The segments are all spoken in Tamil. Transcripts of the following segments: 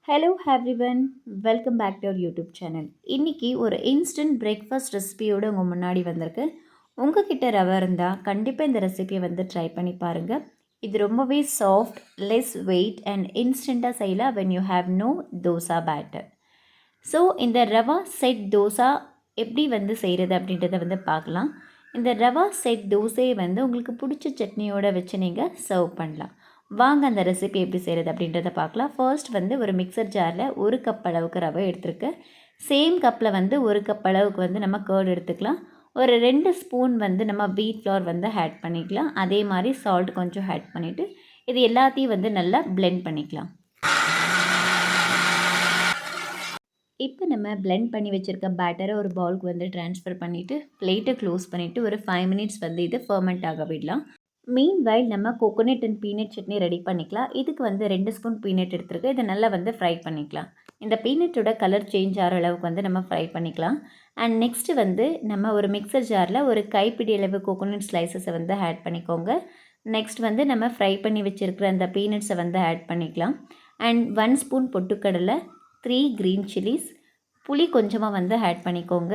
Hello everyone, welcome back to our YouTube channel. இன்றைக்கி ஒரு இன்ஸ்டன்ட் பிரேக்ஃபாஸ்ட் ரெசிபியோடு உங்கள் முன்னாடி வந்திருக்கு. உங்ககிட்ட ரவை இருந்தால் கண்டிப்பாக இந்த ரெசிபியை வந்து ட்ரை பண்ணி பாருங்கள். இது ரொம்பவே சாஃப்ட், லெஸ் வெயிட் அண்ட் இன்ஸ்டண்ட்டாக செய்யலாம் when you have no dosa batter. So இந்த ரவா செட் தோசா எப்படி வந்து செய்கிறது அப்படின்றத வந்து பார்க்கலாம். இந்த ரவா செட் தோசையை வந்து உங்களுக்கு பிடிச்ச சட்னியோடு வச்சு நீங்கள் சர்வ் பண்ணலாம். வாங்க அந்த ரெசிபி எப்படி செய்கிறது அப்படின்றத பார்க்கலாம். ஃபர்ஸ்ட் வந்து ஒரு மிக்சர் ஜாரில் 1 கப் அளவுக்கு ரவை எடுத்துருக்கேன். சேம் கப்பில் வந்து 1 கப் அளவுக்கு வந்து நம்ம கர்ட் எடுத்துக்கலாம். ஒரு 2 ஸ்பூன் வந்து நம்ம வீட் ஃப்ளவர் வந்து ஆட் பண்ணிக்கலாம். அதே மாதிரி சால்ட் கொஞ்சம் ஆட் பண்ணிவிட்டு இது எல்லாத்தையும் வந்து நல்லா பிளெண்ட் பண்ணிக்கலாம். இப்போ நம்ம பிளெண்ட் பண்ணி வச்சுருக்க பேட்டரை ஒரு பவுலுக்கு வந்து ட்ரான்ஸ்ஃபர் பண்ணிவிட்டு பிளேட்டை க்ளோஸ் பண்ணிவிட்டு ஒரு 5 மினிட்ஸ் வந்து இது ஃபர்மெண்ட் ஆக விடலாம். மீன்வைல் நம்ம coconut and peanut chutney ready பண்ணிக்கலாம். இதுக்கு வந்து 2 ஸ்பூன் பீனட் எடுத்துருக்கு. இதை நல்லா வந்து ஃப்ரை பண்ணிக்கலாம். இந்த பீனட்டோட கலர் சேஞ்ச் ஆகிற அளவுக்கு வந்து நம்ம ஃப்ரை பண்ணிக்கலாம். அண்ட் நெக்ஸ்ட்டு வந்து நம்ம ஒரு மிக்சர் ஜாரில் ஒரு கைப்பிடி அளவு கோகோனட் ஸ்லைசஸை வந்து ஆட் பண்ணிக்கோங்க. நெக்ஸ்ட் வந்து நம்ம ஃப்ரை பண்ணி வச்சுருக்கிற அந்த பீனட்ஸை வந்து ஆட் பண்ணிக்கலாம். அண்ட் 1 ஸ்பூன் பொட்டுக்கடலை, 3 க்ரீன் சில்லிஸ், புளி கொஞ்சமாக வந்து ஆட் பண்ணிக்கோங்க.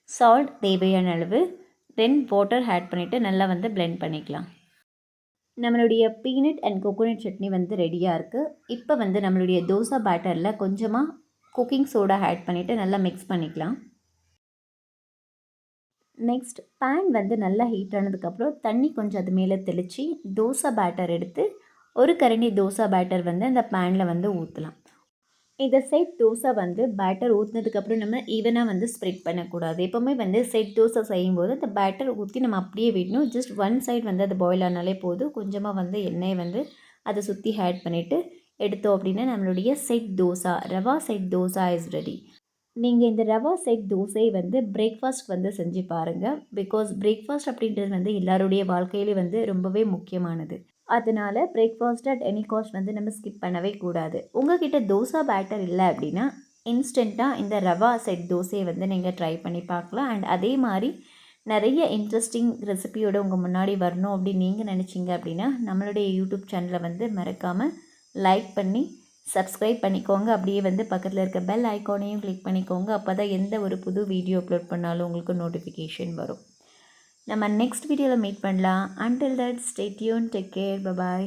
சால்ட் தேவையான அளவு, தென் வாட்டர் ஆட் பண்ணிவிட்டு நல்லா வந்து பிளெண்ட் பண்ணிக்கலாம். நம்மளுடைய பீனட் அண்ட் கோகோனட் சட்னி வந்து ரெடியாக இருக்குது. இப்போ வந்து நம்மளுடைய தோசை பேட்டரில் கொஞ்சமாக குக்கிங் சோடா ஆட் பண்ணிவிட்டு நல்லா மிக்ஸ் பண்ணிக்கலாம். நெக்ஸ்ட் பேன் வந்து நல்லா ஹீட் ஆனதுக்கப்புறம் தண்ணி கொஞ்சம் அது மேலே தெளித்து தோசை பேட்டர் எடுத்து ஒரு கரண்டி தோசை பேட்டர் வந்து அந்த பேனில் வந்து ஊற்றலாம். இந்த செட் தோசை வந்து பேட்டர் ஊற்றினதுக்கப்புறம் நம்ம ஈவனாக வந்து ஸ்ப்ரெட் பண்ணக்கூடாது. எப்போவுமே வந்து செட் தோசை செய்யும்போது அந்த பேட்டர் ஊற்றி நம்ம அப்படியே விடணும். ஜஸ்ட் ஒன் சைடு வந்து அது பாயில் ஆனாலே போதும். கொஞ்சமாக வந்து எண்ணெயை வந்து அதை சுற்றி ஆட் பண்ணிவிட்டு எடுத்தோம் அப்படின்னா நம்மளுடைய set dosa, rava set dosa is ready. நீங்கள் இந்த ரவா செட் தோசையை வந்து பிரேக்ஃபாஸ்ட் வந்து செஞ்சு பாருங்கள். பிகாஸ் பிரேக்ஃபாஸ்ட் அப்படின்றது வந்து எல்லாருடைய வாழ்க்கையிலே வந்து ரொம்பவே முக்கியமானது. அதனால் பிரேக்ஃபாஸ்ட் அட் எனி காஸ்ட் வந்து நம்ம ஸ்கிப் பண்ணவே கூடாது. உங்கள்கிட்ட தோசை பேட்டர் இல்லை அப்படின்னா இன்ஸ்டண்ட்டாக இந்த ரவா செட் தோசையை வந்து நீங்கள் ட்ரை பண்ணி பார்க்கலாம். அண்ட் அதே மாதிரி நிறைய இன்ட்ரெஸ்டிங் ரெசிபியோடு உங்கள் முன்னாடி வரணும் அப்படின்னு நீங்கள் நினச்சிங்க அப்படின்னா நம்மளுடைய யூடியூப் சேனலை வந்து மறக்காமல் லைக் பண்ணி சப்ஸ்கிரைப் பண்ணிக்கோங்க. அப்படியே வந்து பக்கத்தில் இருக்க பெல் ஐக்கானையும் கிளிக் பண்ணிக்கோங்க. அப்போ தான் எந்த ஒரு புது வீடியோ அப்லோட் பண்ணாலும் உங்களுக்கு நோட்டிஃபிகேஷன் வரும். நம்ம நெக்ஸ்ட் வீடியோவில் மீட் பண்ணலாம். Until that stay tune, take care, bye bye.